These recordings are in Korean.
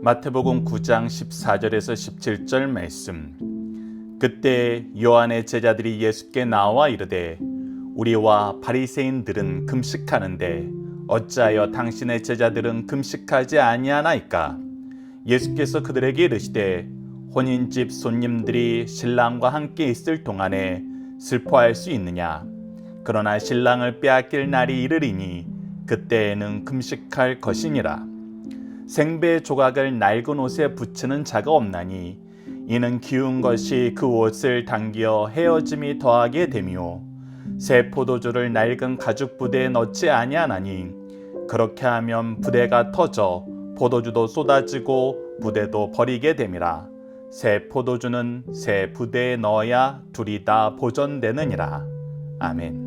마태복음 9장 14절에서 17절 말씀. 그때 요한의 제자들이 예수께 나와 이르되 우리와 바리새인들은 금식하는데 어찌하여 당신의 제자들은 금식하지 아니하나이까? 예수께서 그들에게 이르시되 혼인집 손님들이 신랑과 함께 있을 동안에 슬퍼할 수 있느냐? 그러나 신랑을 빼앗길 날이 이르리니 그때에는 금식할 것이니라. 생배 조각을 낡은 옷에 붙이는 자가 없나니 이는 기운 것이 그 옷을 당겨 헤어짐이 더하게 되며 새 포도주를 낡은 가죽 부대에 넣지 아니하나니 그렇게 하면 부대가 터져 포도주도 쏟아지고 부대도 버리게 됨이라. 새 포도주는 새 부대에 넣어야 둘이 다 보존되느니라. 아멘.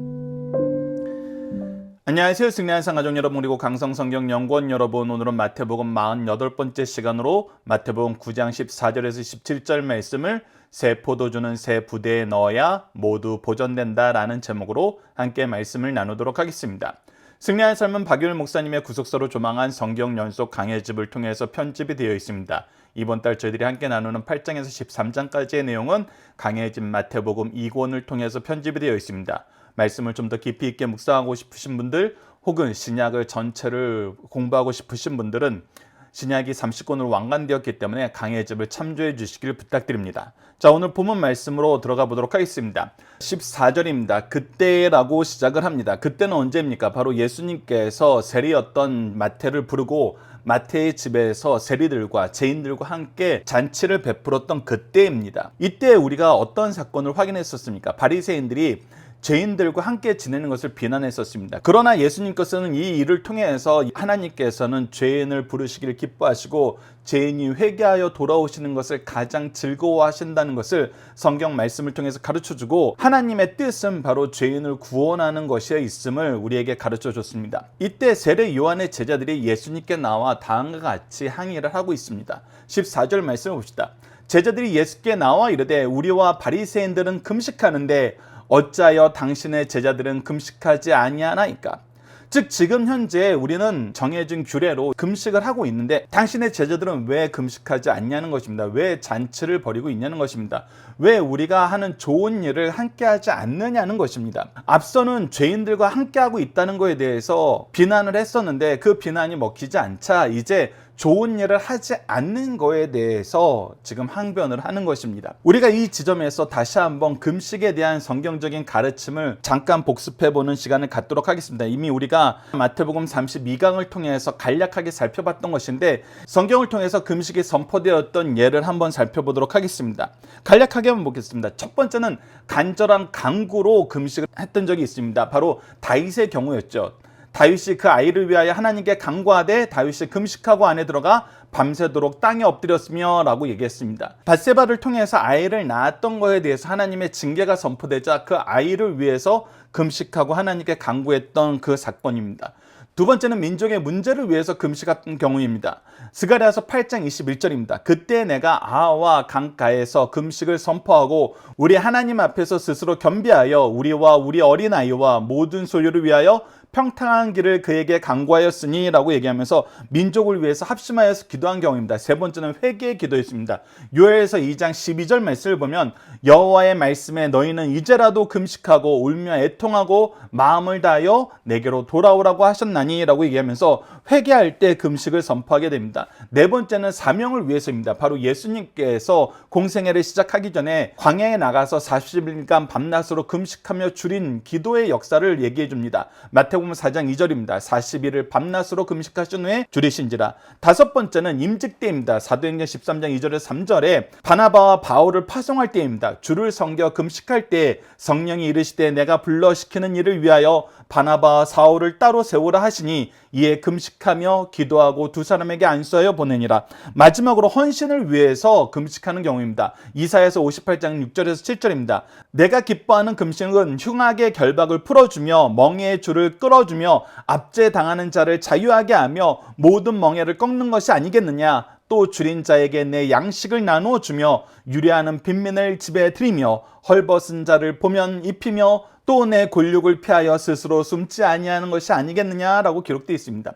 안녕하세요. 승리한 상가족 여러분, 그리고 강성성경연구원 여러분, 오늘은 마태복음 48번째 시간으로 마태복음 9장 14절에서 17절 말씀을 새 포도주는 새 부대에 넣어야 모두 보존된다 라는 제목으로 함께 말씀을 나누도록 하겠습니다. 승리한 삶은 박유일 목사님의 구속서로 조망한 성경 연속 강해집을 통해서 편집이 되어 있습니다. 이번 달 저희들이 함께 나누는 8장에서 13장까지의 내용은 강해집 마태복음 2권을 통해서 편집이 되어 있습니다. 말씀을 좀 더 깊이 있게 묵상하고 싶으신 분들, 혹은 신약을 전체를 공부하고 싶으신 분들은 신약이 30권으로 완간되었기 때문에 강해집을 참조해 주시길 부탁드립니다. 자, 오늘 본문 말씀으로 들어가 보도록 하겠습니다. 14절입니다. 그때라고 시작을 합니다. 그때는 언제입니까? 바로 예수님께서 세리였던 마태를 부르고 마태의 집에서 세리들과 죄인들과 함께 잔치를 베풀었던 그때입니다. 이때 우리가 어떤 사건을 확인했었습니까? 바리새인들이 죄인들과 함께 지내는 것을 비난했었습니다. 그러나 예수님께서는 이 일을 통해서 하나님께서는 죄인을 부르시기를 기뻐하시고 죄인이 회개하여 돌아오시는 것을 가장 즐거워하신다는 것을 성경 말씀을 통해서 가르쳐주고, 하나님의 뜻은 바로 죄인을 구원하는 것에 있음을 우리에게 가르쳐줬습니다. 이때 세례 요한의 제자들이 예수님께 나와 다음과 같이 항의를 하고 있습니다. 14절 말씀을 봅시다. 제자들이 예수께 나와 이르되 우리와 바리새인들은 금식하는데 어찌하여 당신의 제자들은 금식하지 아니하나이까? 즉, 지금 현재 우리는 정해진 규례로 금식을 하고 있는데 당신의 제자들은 왜 금식하지 않냐는 것입니다. 왜 잔치를 벌이고 있냐는 것입니다. 왜 우리가 하는 좋은 일을 함께하지 않느냐는 것입니다. 앞서는 죄인들과 함께하고 있다는 것에 대해서 비난을 했었는데 그 비난이 먹히지 않자 이제 좋은 일을 하지 않는 거에 대해서 지금 항변을 하는 것입니다. 우리가 이 지점에서 다시 한번 금식에 대한 성경적인 가르침을 잠깐 복습해보는 시간을 갖도록 하겠습니다. 이미 우리가 마태복음 32강을 통해서 간략하게 살펴봤던 것인데 성경을 통해서 금식이 선포되었던 예를 한번 살펴보도록 하겠습니다. 간략하게 한번 보겠습니다. 첫 번째는 간절한 간구로 금식을 했던 적이 있습니다. 바로 다윗의 경우였죠. 다윗이 그 아이를 위하여 하나님께 간구하되 다윗이 금식하고 안에 들어가 밤새도록 땅에 엎드렸으며 라고 얘기했습니다. 밧세바를 통해서 아이를 낳았던 것에 대해서 하나님의 징계가 선포되자 그 아이를 위해서 금식하고 하나님께 간구했던 그 사건입니다. 두 번째는 민족의 문제를 위해서 금식했던 경우입니다. 스가랴서 8장 21절입니다. 그때 내가 아하와 강가에서 금식을 선포하고 우리 하나님 앞에서 스스로 겸비하여 우리와 우리 어린아이와 모든 소유를 위하여 평탄한 길을 그에게 간구하였으니 라고 얘기하면서 민족을 위해서 합심하여서 기도한 경우입니다. 세 번째는 회개의 기도였습니다. 요엘서 2장 12절 말씀을 보면 여호와의 말씀에 너희는 이제라도 금식하고 울며 애통하고 마음을 다하여 내게로 돌아오라고 하셨나니 라고 얘기하면서 회개할 때 금식을 선포하게 됩니다. 네 번째는 사명을 위해서입니다. 바로 예수님께서 공생애를 시작하기 전에 광야에 나가서 40일간 밤낮으로 금식하며 줄인 기도의 역사를 얘기해 줍니다. 마태복음 4장 2절입니다. 40일을 밤낮으로 금식하신 후에 줄이신지라. 다섯 번째는 임직 때입니다. 사도행전 13장 2절에서 3절에 바나바와 바울을 파송할 때입니다. 주를 섬겨 금식할 때 성령이 이르시되 내가 불러시키는 일을 위하여 바나바와 사울을 따로 세우라 하시니 이에 금식하며 기도하고 두 사람에게 안수하여 보내니라. 마지막으로 헌신을 위해서 금식하는 경우입니다. 이사야서 58장 6절에서 7절입니다. 내가 기뻐하는 금식은 흉악의 결박을 풀어주며 멍에의 줄을 끌어주며 압제당하는 자를 자유하게 하며 모든 멍에를 꺾는 것이 아니겠느냐. 또 줄인 자에게 내 양식을 나누어 주며 유래하는 빈민을 집에 들이며 헐벗은 자를 보면 입히며 또 내 골육을 피하여 스스로 숨지 아니하는 것이 아니겠느냐라고 기록되어 있습니다.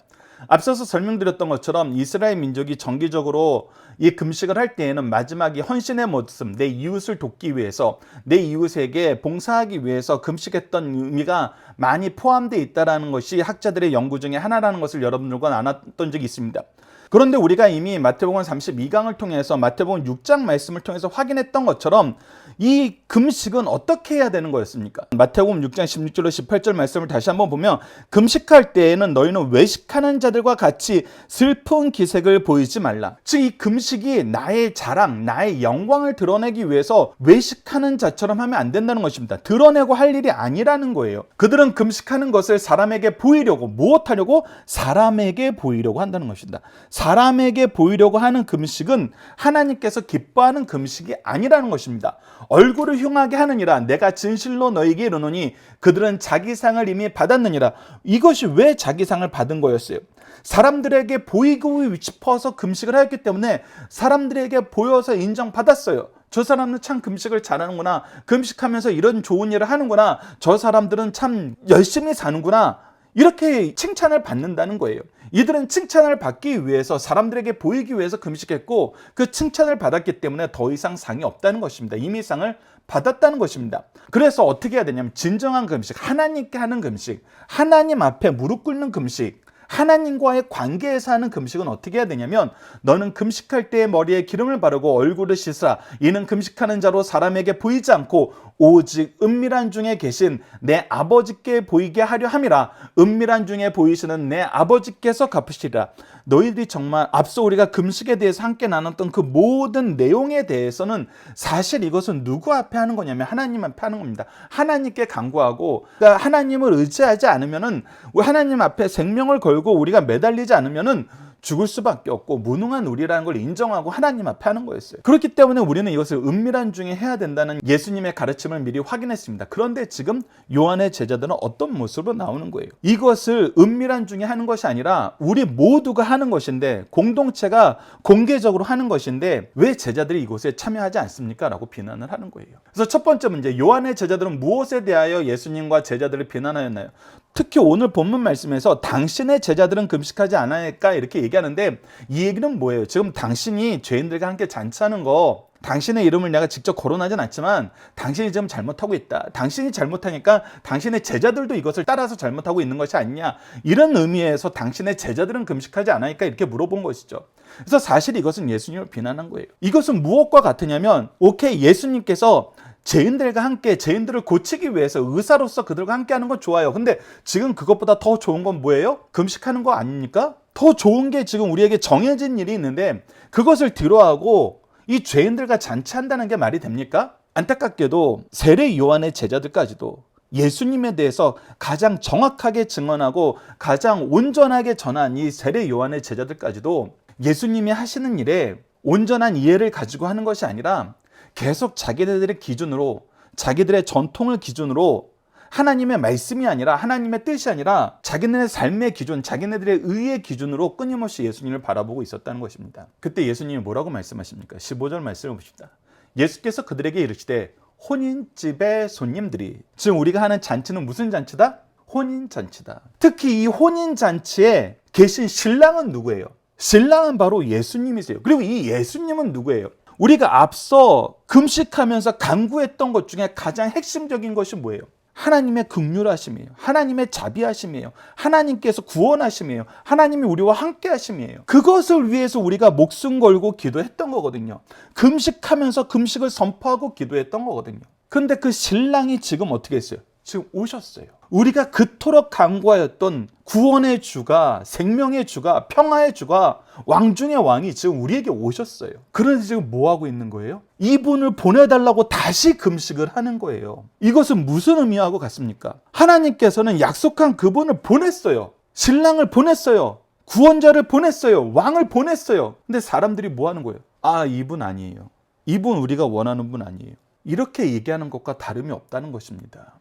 앞서서 설명드렸던 것처럼 이스라엘 민족이 정기적으로 이 금식을 할 때에는 마지막에 헌신의 모습, 내 이웃을 돕기 위해서, 내 이웃에게 봉사하기 위해서 금식했던 의미가 많이 포함되어 있다는 것이 학자들의 연구 중에 하나라는 것을 여러분들과 나눴던 적이 있습니다. 그런데 우리가 이미 마태복음 32강을 통해서 마태복음 6장 말씀을 통해서 확인했던 것처럼 이 금식은 어떻게 해야 되는 거였습니까? 마태복음 6장 16절로 18절 말씀을 다시 한번 보면 금식할 때에는 너희는 외식하는 자들과 같이 슬픈 기색을 보이지 말라. 즉 이 금식이 나의 자랑, 나의 영광을 드러내기 위해서 외식하는 자처럼 하면 안 된다는 것입니다. 드러내고 할 일이 아니라는 거예요. 그들은 금식하는 것을 사람에게 보이려고, 무엇하려고? 사람에게 보이려고 한다는 것입니다. 사람에게 보이려고 하는 금식은 하나님께서 기뻐하는 금식이 아니라는 것입니다. 얼굴을 흉하게 하느니라. 내가 진실로 너희에게 이르노니 그들은 자기 상을 이미 받았느니라. 이것이 왜 자기 상을 받은 거였어요? 사람들에게 보이고 싶어서 금식을 하였기 때문에 사람들에게 보여서 인정받았어요. 저 사람은 참 금식을 잘하는구나. 금식하면서 이런 좋은 일을 하는구나. 저 사람들은 참 열심히 사는구나. 이렇게 칭찬을 받는다는 거예요. 이들은 칭찬을 받기 위해서, 사람들에게 보이기 위해서 금식했고 그 칭찬을 받았기 때문에 더 이상 상이 없다는 것입니다. 이미 상을 받았다는 것입니다. 그래서 어떻게 해야 되냐면 진정한 금식, 하나님께 하는 금식, 하나님 앞에 무릎 꿇는 금식, 하나님과의 관계에서 하는 금식은 어떻게 해야 되냐면 너는 금식할 때에 머리에 기름을 바르고 얼굴을 씻으라. 이는 금식하는 자로 사람에게 보이지 않고 오직 은밀한 중에 계신 내 아버지께 보이게 하려 함이라. 은밀한 중에 보이시는 내 아버지께서 갚으시리라. 너희들이 정말 앞서 우리가 금식에 대해서 함께 나눴던 그 모든 내용에 대해서는 사실 이것은 누구 앞에 하는 거냐면 하나님 앞에 하는 겁니다. 하나님께 간구하고, 그러니까 하나님을 의지하지 않으면은, 하나님 앞에 생명을 걸고 우리가 매달리지 않으면은 죽을 수밖에 없고 무능한 우리라는 걸 인정하고 하나님 앞에 하는 거였어요. 그렇기 때문에 우리는 이것을 은밀한 중에 해야 된다는 예수님의 가르침을 미리 확인했습니다. 그런데 지금 요한의 제자들은 어떤 모습으로 나오는 거예요? 이것을 은밀한 중에 하는 것이 아니라 우리 모두가 하는 것인데, 공동체가 공개적으로 하는 것인데 왜 제자들이 이곳에 참여하지 않습니까? 라고 비난을 하는 거예요. 그래서 첫 번째 문제, 요한의 제자들은 무엇에 대하여 예수님과 제자들을 비난하였나요? 특히 오늘 본문 말씀에서 당신의 제자들은 금식하지 않았을까 이렇게 얘기하는데, 이 얘기는 뭐예요? 지금 당신이 죄인들과 함께 잔치하는 거, 당신의 이름을 내가 직접 거론하진 않지만 당신이 지금 잘못하고 있다. 당신이 잘못하니까 당신의 제자들도 이것을 따라서 잘못하고 있는 것이 아니냐. 이런 의미에서 당신의 제자들은 금식하지 않았을까 이렇게 물어본 것이죠. 그래서 사실 이것은 예수님을 비난한 거예요. 이것은 무엇과 같으냐면, 오케이, 예수님께서 죄인들과 함께 죄인들을 고치기 위해서 의사로서 그들과 함께 하는 건 좋아요. 근데 지금 그것보다 더 좋은 건 뭐예요? 금식하는 거 아닙니까? 더 좋은 게 지금 우리에게 정해진 일이 있는데 그것을 뒤로하고 이 죄인들과 잔치한다는 게 말이 됩니까? 안타깝게도 세례 요한의 제자들까지도 예수님에 대해서 가장 정확하게 증언하고 가장 온전하게 전한 이 세례 요한의 제자들까지도 예수님이 하시는 일에 온전한 이해를 가지고 하는 것이 아니라 계속 자기들의 기준으로, 자기들의 전통을 기준으로, 하나님의 말씀이 아니라, 하나님의 뜻이 아니라 자기네의 삶의 기준, 자기네들의 의의 기준으로 끊임없이 예수님을 바라보고 있었다는 것입니다. 그때 예수님이 뭐라고 말씀하십니까? 15절 말씀을 보십시다. 예수께서 그들에게 이르시되 혼인집의 손님들이, 지금 우리가 하는 잔치는 무슨 잔치다? 혼인잔치다. 특히 이 혼인잔치에 계신 신랑은 누구예요? 신랑은 바로 예수님이세요. 그리고 이 예수님은 누구예요? 우리가 앞서 금식하면서 간구했던 것 중에 가장 핵심적인 것이 뭐예요? 하나님의 긍휼하심이에요. 하나님의 자비하심이에요. 하나님께서 구원하심이에요. 하나님이 우리와 함께 하심이에요. 그것을 위해서 우리가 목숨 걸고 기도했던 거거든요. 금식하면서 금식을 선포하고 기도했던 거거든요. 근데 그 신랑이 지금 어떻게 했어요? 지금 오셨어요. 우리가 그토록 간구하였던 구원의 주가, 생명의 주가, 평화의 주가, 왕 중의 왕이 지금 우리에게 오셨어요. 그런데 지금 뭐 하고 있는 거예요? 이분을 보내달라고 다시 금식을 하는 거예요. 이것은 무슨 의미하고 같습니까? 하나님께서는 약속한 그분을 보냈어요. 신랑을 보냈어요. 구원자를 보냈어요. 왕을 보냈어요. 근데 사람들이 뭐 하는 거예요? 아, 이분 아니에요. 이분 우리가 원하는 분 아니에요. 이렇게 얘기하는 것과 다름이 없다는 것입니다.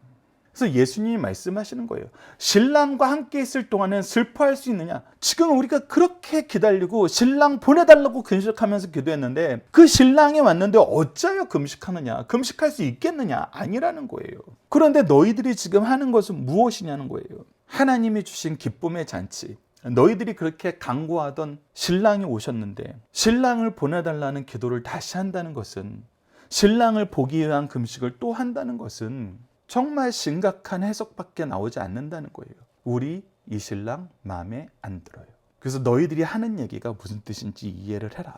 그래서 예수님이 말씀하시는 거예요. 신랑과 함께 있을 동안은 슬퍼할 수 있느냐? 지금 우리가 그렇게 기다리고 신랑 보내달라고 금식하면서 기도했는데 그 신랑이 왔는데 어찌하여 금식하느냐? 금식할 수 있겠느냐? 아니라는 거예요. 그런데 너희들이 지금 하는 것은 무엇이냐는 거예요. 하나님이 주신 기쁨의 잔치, 너희들이 그렇게 간구하던 신랑이 오셨는데 신랑을 보내달라는 기도를 다시 한다는 것은, 신랑을 보기 위한 금식을 또 한다는 것은 정말 심각한 해석밖에 나오지 않는다는 거예요. 우리 이 신랑 마음에 안 들어요. 그래서 너희들이 하는 얘기가 무슨 뜻인지 이해를 해라.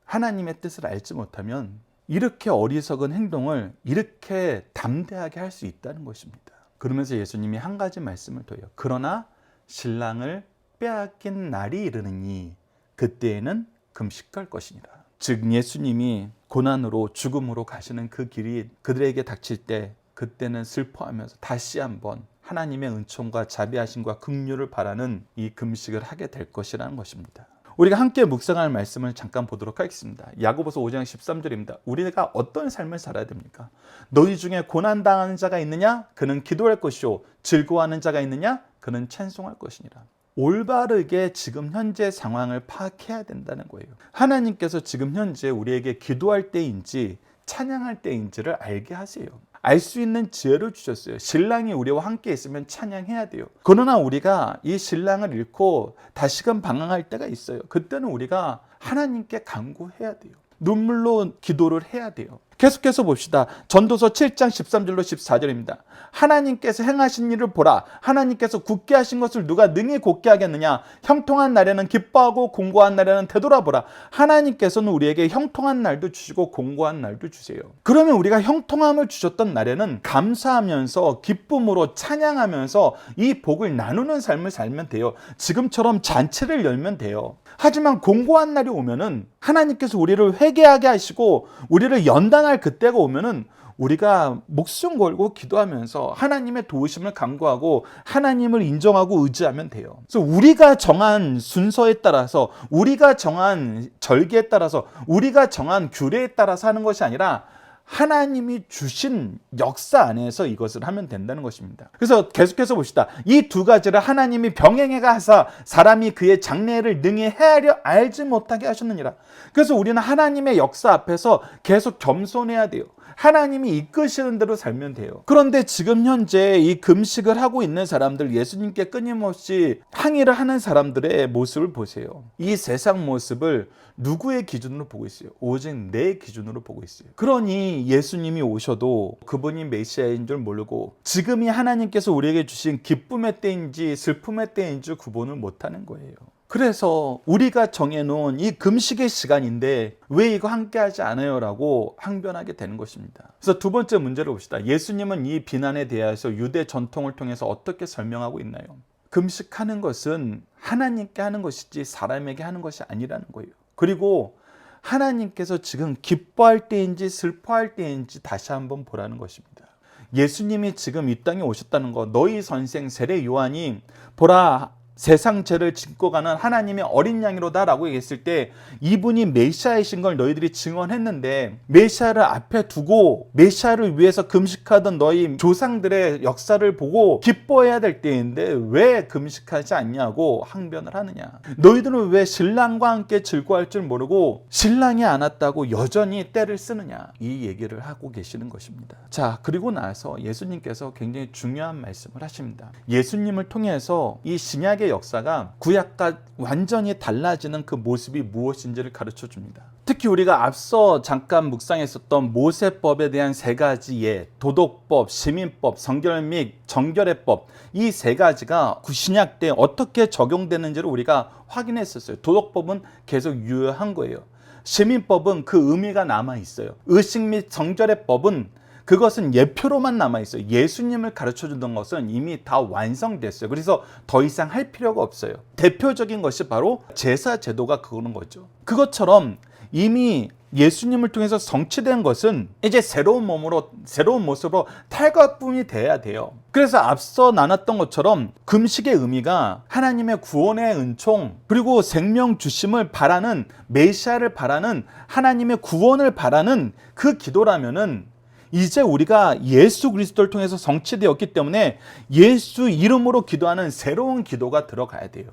하나님의 뜻을 알지 못하면 이렇게 어리석은 행동을 이렇게 담대하게 할 수 있다는 것입니다. 그러면서 예수님이 한 가지 말씀을 더해요. 그러나 신랑을 빼앗긴 날이 이르느니 그때에는 금식할 것이니라. 즉 예수님이 고난으로 죽음으로 가시는 그 길이 그들에게 닥칠 때 그때는 슬퍼하면서 다시 한번 하나님의 은총과 자비하심과 긍휼을 바라는 이 금식을 하게 될 것이라는 것입니다. 우리가 함께 묵상할 말씀을 잠깐 보도록 하겠습니다. 야고보서 5장 13절입니다. 우리가 어떤 삶을 살아야 됩니까? 너희 중에 고난당하는 자가 있느냐? 그는 기도할 것이요. 즐거워하는 자가 있느냐? 그는 찬송할 것이니라. 올바르게 지금 현재 상황을 파악해야 된다는 거예요. 하나님께서 지금 현재 우리에게 기도할 때인지 찬양할 때인지를 알게 하세요. 알 수 있는 지혜를 주셨어요. 신랑이 우리와 함께 있으면 찬양해야 돼요. 그러나 우리가 이 신랑을 잃고 다시금 방황할 때가 있어요. 그때는 우리가 하나님께 간구해야 돼요. 눈물로 기도를 해야 돼요. 계속해서 봅시다. 전도서 7장 13절로 14절입니다. 하나님께서 행하신 일을 보라. 하나님께서 굳게 하신 것을 누가 능히 곧게 하겠느냐. 형통한 날에는 기뻐하고 공고한 날에는 되돌아보라. 하나님께서는 우리에게 형통한 날도 주시고 공고한 날도 주세요. 그러면 우리가 형통함을 주셨던 날에는 감사하면서 기쁨으로 찬양하면서 이 복을 나누는 삶을 살면 돼요. 지금처럼 잔치를 열면 돼요. 하지만 공고한 날이 오면은 하나님께서 우리를 회개하게 하시고 우리를 연단할 그때가 오면은 우리가 목숨 걸고 기도하면서 하나님의 도우심을 간구하고 하나님을 인정하고 의지하면 돼요. 그래서 우리가 정한 순서에 따라서, 우리가 정한 절기에 따라서, 우리가 정한 규례에 따라서 하는 것이 아니라 하나님이 주신 역사 안에서 이것을 하면 된다는 것입니다. 그래서 계속해서 봅시다. 이 두 가지를 하나님이 병행해가 하사 사람이 그의 장래를 능히 헤아려 알지 못하게 하셨느니라. 그래서 우리는 하나님의 역사 앞에서 계속 겸손해야 돼요. 하나님이 이끄시는 대로 살면 돼요. 그런데 지금 현재 이 금식을 하고 있는 사람들, 예수님께 끊임없이 항의를 하는 사람들의 모습을 보세요. 이 세상 모습을 누구의 기준으로 보고 있어요? 오직 내 기준으로 보고 있어요. 그러니 예수님이 오셔도 그분이 메시아인 줄 모르고 지금이 하나님께서 우리에게 주신 기쁨의 때인지 슬픔의 때인지 구분을 못하는 거예요. 그래서 우리가 정해놓은 이 금식의 시간인데 왜 이거 함께하지 않아요? 라고 항변하게 되는 것입니다. 그래서 두 번째 문제를 봅시다. 예수님은 이 비난에 대해서 유대 전통을 통해서 어떻게 설명하고 있나요? 금식하는 것은 하나님께 하는 것이지 사람에게 하는 것이 아니라는 거예요. 그리고 하나님께서 지금 기뻐할 때인지 슬퍼할 때인지 다시 한번 보라는 것입니다. 예수님이 지금 이 땅에 오셨다는 것, 너희 선생 세례 요한이 보라 세상 죄를 짓고 가는 하나님의 어린 양이로다 라고 얘기했을 때 이분이 메시아이신 걸 너희들이 증언했는데, 메시아를 앞에 두고 메시아를 위해서 금식하던 너희 조상들의 역사를 보고 기뻐해야 될 때인데 왜 금식하지 않냐고 항변을 하느냐. 너희들은 왜 신랑과 함께 즐거워할 줄 모르고 신랑이 안 왔다고 여전히 때를 쓰느냐, 이 얘기를 하고 계시는 것입니다. 자, 그리고 나서 예수님께서 굉장히 중요한 말씀을 하십니다. 예수님을 통해서 이 신약의 역사가 구약과 완전히 달라지는 그 모습이 무엇인지를 가르쳐 줍니다. 특히 우리가 앞서 잠깐 묵상했었던 모세법에 대한 세 가지 예, 도덕법, 시민법, 성결 및 정결의법, 이 세 가지가 신약 때 어떻게 적용되는지를 우리가 확인했었어요. 도덕법은 계속 유효한 거예요. 시민법은 그 의미가 남아 있어요. 의식 및 정결의 법은 그것은 예표로만 남아있어요. 예수님을 가르쳐주던 것은 이미 다 완성됐어요. 그래서 더 이상 할 필요가 없어요. 대표적인 것이 바로 제사 제도가 그거는 거죠. 그것처럼 이미 예수님을 통해서 성취된 것은 이제 새로운 몸으로, 새로운 모습으로 탈거품이 돼야 돼요. 그래서 앞서 나눴던 것처럼 금식의 의미가 하나님의 구원의 은총, 그리고 생명 주심을 바라는, 메시아를 바라는, 하나님의 구원을 바라는 그 기도라면은 이제 우리가 예수 그리스도를 통해서 성취되었기 때문에 예수 이름으로 기도하는 새로운 기도가 들어가야 돼요.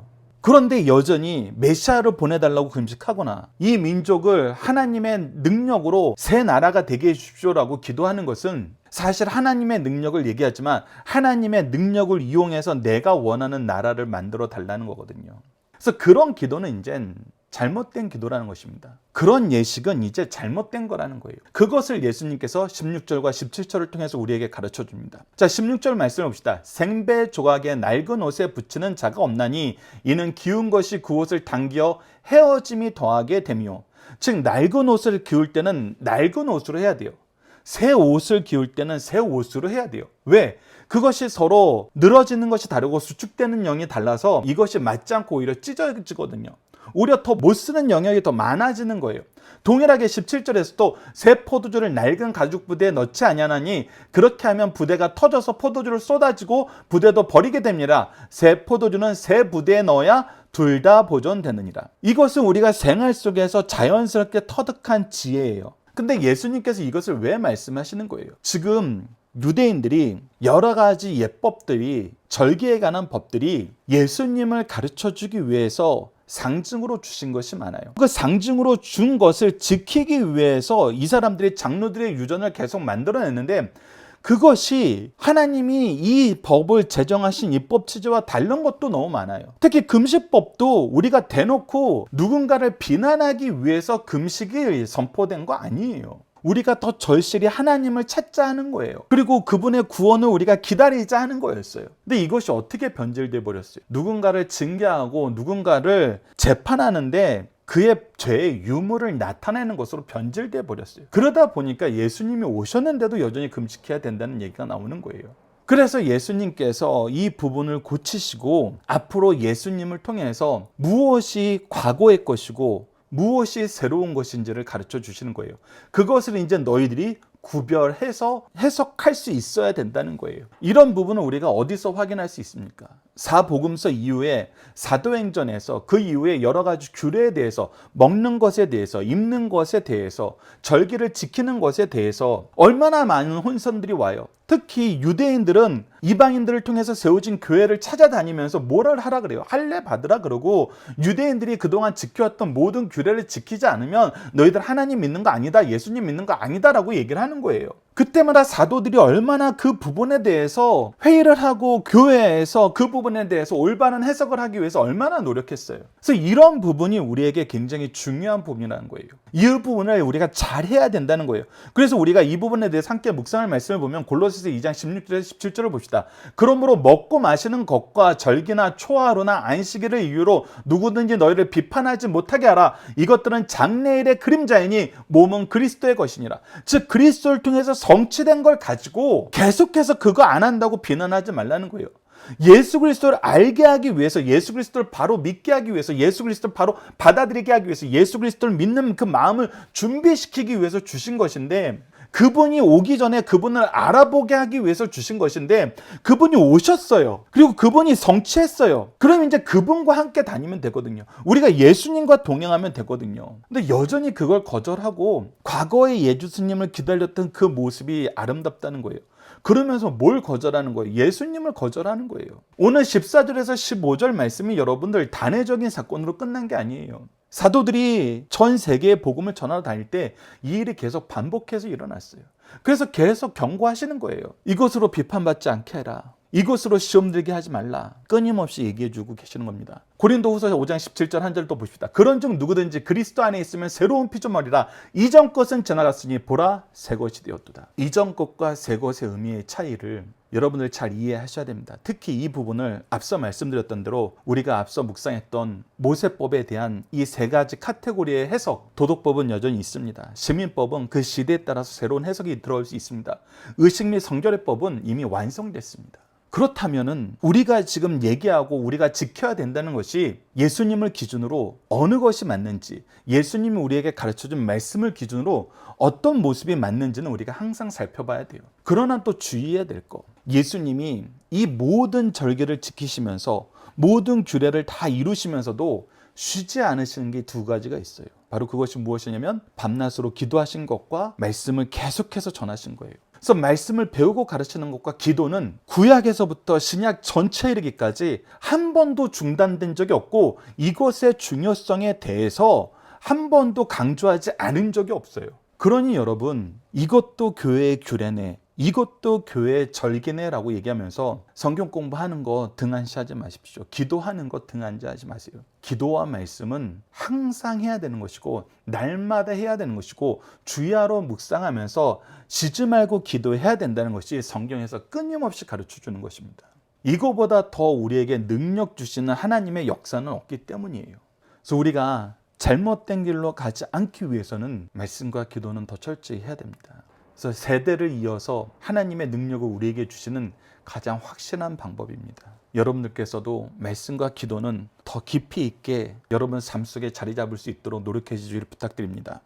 그런데 여전히 메시아를 보내달라고 금식하거나 이 민족을 하나님의 능력으로 새 나라가 되게 해주십시오라고 기도하는 것은 사실 하나님의 능력을 얘기하지만 하나님의 능력을 이용해서 내가 원하는 나라를 만들어 달라는 거거든요. 그래서 그런 기도는 이제 잘못된 기도라는 것입니다. 그런 예식은 이제 잘못된 거라는 거예요. 그것을 예수님께서 16절과 17절을 통해서 우리에게 가르쳐 줍니다. 자, 16절 말씀을 봅시다. 생배 조각에 낡은 옷에 붙이는 자가 없나니 이는 기운 것이 그 옷을 당겨 헤어짐이 더하게 됨이요. 즉 낡은 옷을 기울 때는 낡은 옷으로 해야 돼요. 새 옷을 기울 때는 새 옷으로 해야 돼요. 왜? 그것이 서로 늘어지는 것이 다르고 수축되는 영이 달라서 이것이 맞지 않고 오히려 찢어지거든요. 오히려 더 못 쓰는 영역이 더 많아지는 거예요. 동일하게 17절에서도 새 포도주를 낡은 가죽 부대에 넣지 아니하나니 그렇게 하면 부대가 터져서 포도주를 쏟아지고 부대도 버리게 됩니다. 새 포도주는 새 부대에 넣어야 둘 다 보존되느니라. 이것은 우리가 생활 속에서 자연스럽게 터득한 지혜예요. 근데 예수님께서 이것을 왜 말씀하시는 거예요? 지금 유대인들이 여러 가지 예법들이, 절기에 관한 법들이 예수님을 가르쳐 주기 위해서 상징으로 주신 것이 많아요. 그 상징으로 준 것을 지키기 위해서 이 사람들이 장로들의 유전을 계속 만들어냈는데 그것이 하나님이 이 법을 제정하신 입법 취지와 다른 것도 너무 많아요. 특히 금식법도 우리가 대놓고 누군가를 비난하기 위해서 금식이 선포된 거 아니에요. 우리가 더 절실히 하나님을 찾자 하는 거예요. 그리고 그분의 구원을 우리가 기다리자 하는 거였어요. 근데 이것이 어떻게 변질돼 버렸어요? 누군가를 징계하고 누군가를 재판하는데 그의 죄의 유무를 나타내는 것으로 변질돼 버렸어요. 그러다 보니까 예수님이 오셨는데도 여전히 금식해야 된다는 얘기가 나오는 거예요. 그래서 예수님께서 이 부분을 고치시고 앞으로 예수님을 통해서 무엇이 과거의 것이고 무엇이 새로운 것인지를 가르쳐 주시는 거예요. 그것을 이제 너희들이 구별해서 해석할 수 있어야 된다는 거예요. 이런 부분은 우리가 어디서 확인할 수 있습니까? 사복음서 이후에 사도행전에서 그 이후에 여러 가지 규례에 대해서, 먹는 것에 대해서, 입는 것에 대해서, 절기를 지키는 것에 대해서 얼마나 많은 혼선들이 와요. 특히 유대인들은 이방인들을 통해서 세워진 교회를 찾아다니면서 뭐를 하라 그래요? 할례 받으라 그러고, 유대인들이 그동안 지켜왔던 모든 규례를 지키지 않으면 너희들 하나님 믿는 거 아니다, 예수님 믿는 거 아니다 라고 얘기를 하는 거예요. 그때마다 사도들이 얼마나 그 부분에 대해서 회의를 하고 교회에서 그 부분에 대해서 올바른 해석을 하기 위해서 얼마나 노력했어요. 그래서 이런 부분이 우리에게 굉장히 중요한 부분이라는 거예요. 이 부분을 우리가 잘 해야 된다는 거예요. 그래서 우리가 이 부분에 대해서 함께 묵상할 말씀을 보면 골로새서 2장 16절에서 17절을 봅시다. 그러므로 먹고 마시는 것과 절기나 초하루나 안식일을 이유로 누구든지 너희를 비판하지 못하게 하라. 이것들은 장래일의 그림자이니 몸은 그리스도의 것이니라. 즉 그리스도를 통해서 성취된 걸 가지고 계속해서 그거 안 한다고 비난하지 말라는 거예요. 예수 그리스도를 알게 하기 위해서, 예수 그리스도를 바로 믿게 하기 위해서, 예수 그리스도를 바로 받아들이게 하기 위해서, 예수 그리스도를 믿는 그 마음을 준비시키기 위해서 주신 것인데, 그분이 오기 전에 그분을 알아보게 하기 위해서 주신 것인데 그분이 오셨어요. 그리고 그분이 성취했어요. 그럼 이제 그분과 함께 다니면 되거든요. 우리가 예수님과 동행하면 되거든요. 근데 여전히 그걸 거절하고 과거의 예수님을 기다렸던 그 모습이 아름답다는 거예요. 그러면서 뭘 거절하는 거예요? 예수님을 거절하는 거예요. 오늘 14절에서 15절 말씀이 여러분들 단회적인 사건으로 끝난 게 아니에요. 사도들이 전 세계에 복음을 전하러 다닐 때 이 일이 계속 반복해서 일어났어요. 그래서 계속 경고하시는 거예요. 이것으로 비판받지 않게 해라. 이것으로 시험 들게 하지 말라. 끊임없이 얘기해주고 계시는 겁니다. 고린도후서 5장 17절 한 절 또 봅시다. 그런즉 누구든지 그리스도 안에 있으면 새로운 피조물이라. 이전 것은 지나갔으니 보라 새 것이 되었도다. 이전 것과 새 것의 의미의 차이를 여러분들 잘 이해하셔야 됩니다. 특히 이 부분을 앞서 말씀드렸던 대로 우리가 앞서 묵상했던 모세법에 대한 이 세 가지 카테고리의 해석, 도덕법은 여전히 있습니다. 시민법은 그 시대에 따라서 새로운 해석이 들어올 수 있습니다. 의식 및 성결의법은 이미 완성됐습니다. 그렇다면은 우리가 지금 얘기하고 우리가 지켜야 된다는 것이 예수님을 기준으로 어느 것이 맞는지, 예수님이 우리에게 가르쳐준 말씀을 기준으로 어떤 모습이 맞는지는 우리가 항상 살펴봐야 돼요. 그러나 또 주의해야 될 거, 예수님이 이 모든 절기를 지키시면서 모든 규례를 다 이루시면서도 쉬지 않으시는 게 두 가지가 있어요. 바로 그것이 무엇이냐면 밤낮으로 기도하신 것과 말씀을 계속해서 전하신 거예요. 그래서 말씀을 배우고 가르치는 것과 기도는 구약에서부터 신약 전체에 이르기까지 한 번도 중단된 적이 없고 이것의 중요성에 대해서 한 번도 강조하지 않은 적이 없어요. 그러니 여러분, 이것도 교회의 규례네, 이것도 교회의 절기네라고 얘기하면서 성경 공부하는 거 등한시하지 마십시오. 기도하는 거 등한시하지 마세요. 기도와 말씀은 항상 해야 되는 것이고 날마다 해야 되는 것이고 주야로 묵상하면서 쉬지 말고 기도해야 된다는 것이 성경에서 끊임없이 가르쳐 주는 것입니다. 이거보다 더 우리에게 능력 주시는 하나님의 역사는 없기 때문이에요. 그래서 우리가 잘못된 길로 가지 않기 위해서는 말씀과 기도는 더 철저히 해야 됩니다. 그래서 세대를 이어서 하나님의 능력을 우리에게 주시는 가장 확실한 방법입니다. 여러분들께서도 말씀과 기도는 더 깊이 있게 여러분 삶 속에 자리 잡을 수 있도록 노력해 주시기를 부탁드립니다.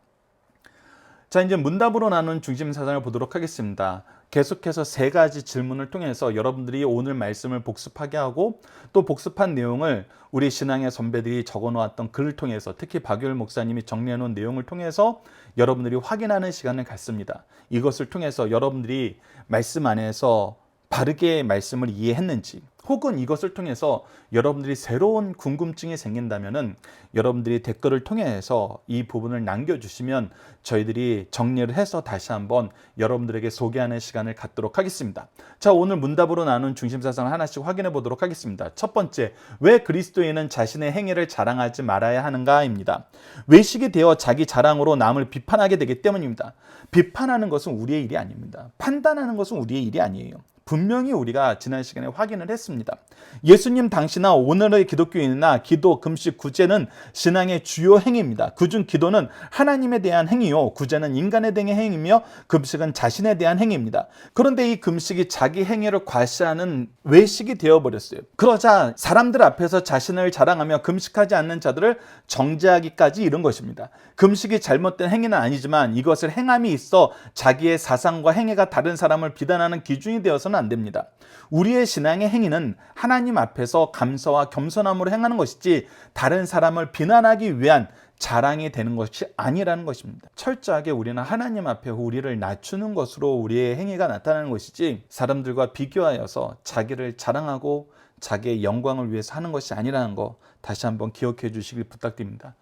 자, 이제 문답으로 나눈 중심 사상을 보도록 하겠습니다. 계속해서 3가지 질문을 통해서 여러분들이 오늘 말씀을 복습하게 하고 또 복습한 내용을 우리 신앙의 선배들이 적어놓았던 글을 통해서 특히 박유일 목사님이 정리해놓은 내용을 통해서 여러분들이 확인하는 시간을 갖습니다. 이것을 통해서 여러분들이 말씀 안에서 바르게 말씀을 이해했는지 혹은 이것을 통해서 여러분들이 새로운 궁금증이 생긴다면은 여러분들이 댓글을 통해서 이 부분을 남겨주시면 저희들이 정리를 해서 다시 한번 여러분들에게 소개하는 시간을 갖도록 하겠습니다. 자, 오늘 문답으로 나눈 중심사상을 하나씩 확인해 보도록 하겠습니다. 첫 번째, 왜 그리스도인은 자신의 행위를 자랑하지 말아야 하는가입니다. 외식이 되어 자기 자랑으로 남을 비판하게 되기 때문입니다. 비판하는 것은 우리의 일이 아닙니다. 판단하는 것은 우리의 일이 아니에요. 분명히 우리가 지난 시간에 확인을 했습니다. 예수님 당시나 오늘의 기독교인이나 기도, 금식, 구제는 신앙의 주요 행위입니다. 그중 기도는 하나님에 대한 행위요, 구제는 인간에 대한 행위며 금식은 자신에 대한 행위입니다. 그런데 이 금식이 자기 행위를 과시하는 외식이 되어버렸어요. 그러자 사람들 앞에서 자신을 자랑하며 금식하지 않는 자들을 정죄하기까지 이른 것입니다. 금식이 잘못된 행위는 아니지만 이것을 행함이 있어 자기의 사상과 행위가 다른 사람을 비난하는 기준이 되어서는 안 됩니다. 우리의 신앙의 행위는 하나님 앞에서 감사와 겸손함으로 행하는 것이지 다른 사람을 비난하기 위한 자랑이 되는 것이 아니라는 것입니다. 철저하게 우리는 하나님 앞에 우리를 낮추는 것으로 우리의 행위가 나타나는 것이지 사람들과 비교하여서 자기를 자랑하고 자기의 영광을 위해서 하는 것이 아니라는 거 다시 한번 기억해 주시길 부탁드립니다.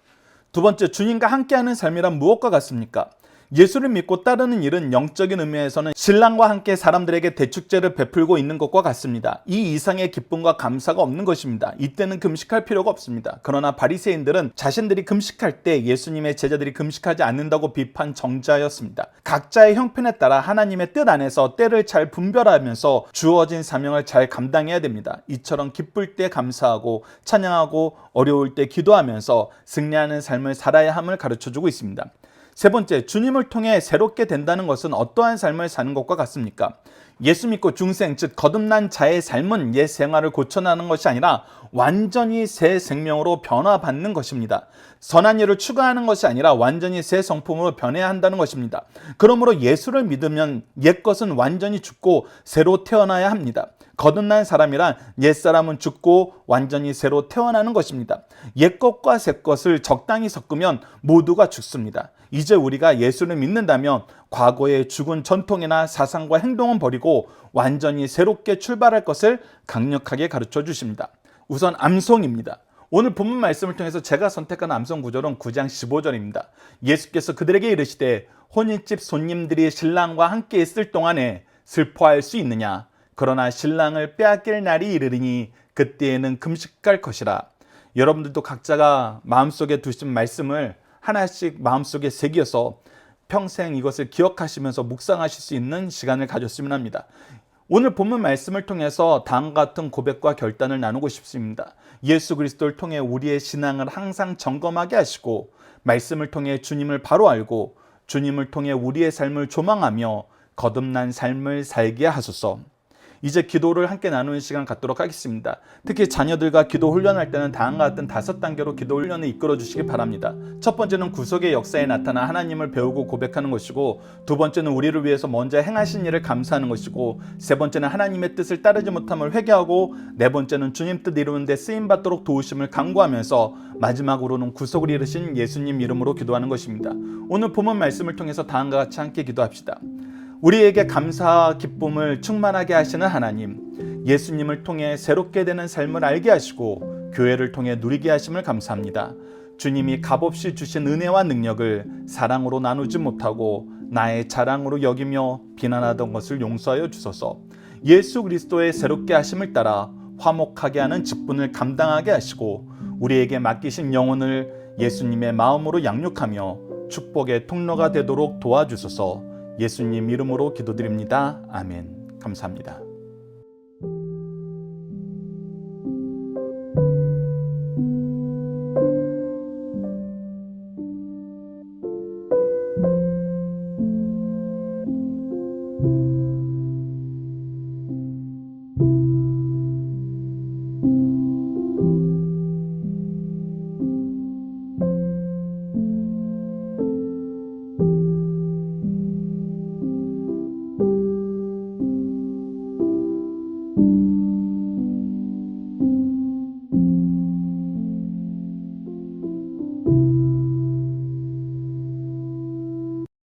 두 번째, 주님과 함께하는 삶이란 무엇과 같습니까? 예수를 믿고 따르는 일은 영적인 의미에서는 신랑과 함께 사람들에게 대축제를 베풀고 있는 것과 같습니다. 이 이상의 기쁨과 감사가 없는 것입니다. 이때는 금식할 필요가 없습니다. 그러나 바리새인들은 자신들이 금식할 때 예수님의 제자들이 금식하지 않는다고 비판 정죄하였습니다. 각자의 형편에 따라 하나님의 뜻 안에서 때를 잘 분별하면서 주어진 사명을 잘 감당해야 됩니다. 이처럼 기쁠 때 감사하고 찬양하고 어려울 때 기도하면서 승리하는 삶을 살아야 함을 가르쳐주고 있습니다. 세 번째, 주님을 통해 새롭게 된다는 것은 어떠한 삶을 사는 것과 같습니까? 예수 믿고 중생, 즉 거듭난 자의 삶은 옛 생활을 고쳐나가는 것이 아니라 완전히 새 생명으로 변화받는 것입니다. 선한 일을 추구하는 것이 아니라 완전히 새 성품으로 변해야 한다는 것입니다. 그러므로 예수를 믿으면 옛것은 완전히 죽고 새로 태어나야 합니다. 거듭난 사람이란 옛사람은 죽고 완전히 새로 태어나는 것입니다. 옛것과 새것을 적당히 섞으면 모두가 죽습니다. 이제 우리가 예수를 믿는다면 과거의 죽은 전통이나 사상과 행동은 버리고 완전히 새롭게 출발할 것을 강력하게 가르쳐 주십니다. 우선 암송입니다. 오늘 본문 말씀을 통해서 제가 선택한 암송 구절은 9장 15절입니다. 예수께서 그들에게 이르시되 혼인집 손님들이 신랑과 함께 있을 동안에 슬퍼할 수 있느냐? 그러나 신랑을 빼앗길 날이 이르리니 그때에는 금식할 것이라. 여러분들도 각자가 마음속에 두신 말씀을 하나씩 마음속에 새겨서 평생 이것을 기억하시면서 묵상하실 수 있는 시간을 가졌으면 합니다. 오늘 본문 말씀을 통해서 다음과 같은 고백과 결단을 나누고 싶습니다. 예수 그리스도를 통해 우리의 신앙을 항상 점검하게 하시고 말씀을 통해 주님을 바로 알고 주님을 통해 우리의 삶을 조망하며 거듭난 삶을 살게 하소서. 이제 기도를 함께 나누는 시간 갖도록 하겠습니다. 특히 자녀들과 기도 훈련할 때는 다음과 같은 5단계로 기도 훈련을 이끌어 주시기 바랍니다. 첫 번째는 구속의 역사에 나타나 하나님을 배우고 고백하는 것이고, 두 번째는 우리를 위해서 먼저 행하신 일을 감사하는 것이고, 세 번째는 하나님의 뜻을 따르지 못함을 회개하고, 네 번째는 주님 뜻 이루는 데 쓰임받도록 도우심을 간구하면서 마지막으로는 구속을 이루신 예수님 이름으로 기도하는 것입니다. 오늘 본문 말씀을 통해서 다음과 같이 함께 기도합시다. 우리에게 감사와 기쁨을 충만하게 하시는 하나님, 예수님을 통해 새롭게 되는 삶을 알게 하시고 교회를 통해 누리게 하심을 감사합니다. 주님이 값없이 주신 은혜와 능력을 사랑으로 나누지 못하고 나의 자랑으로 여기며 비난하던 것을 용서하여 주소서. 예수 그리스도의 새롭게 하심을 따라 화목하게 하는 직분을 감당하게 하시고 우리에게 맡기신 영혼을 예수님의 마음으로 양육하며 축복의 통로가 되도록 도와주소서. 예수님 이름으로 기도드립니다. 아멘. 감사합니다.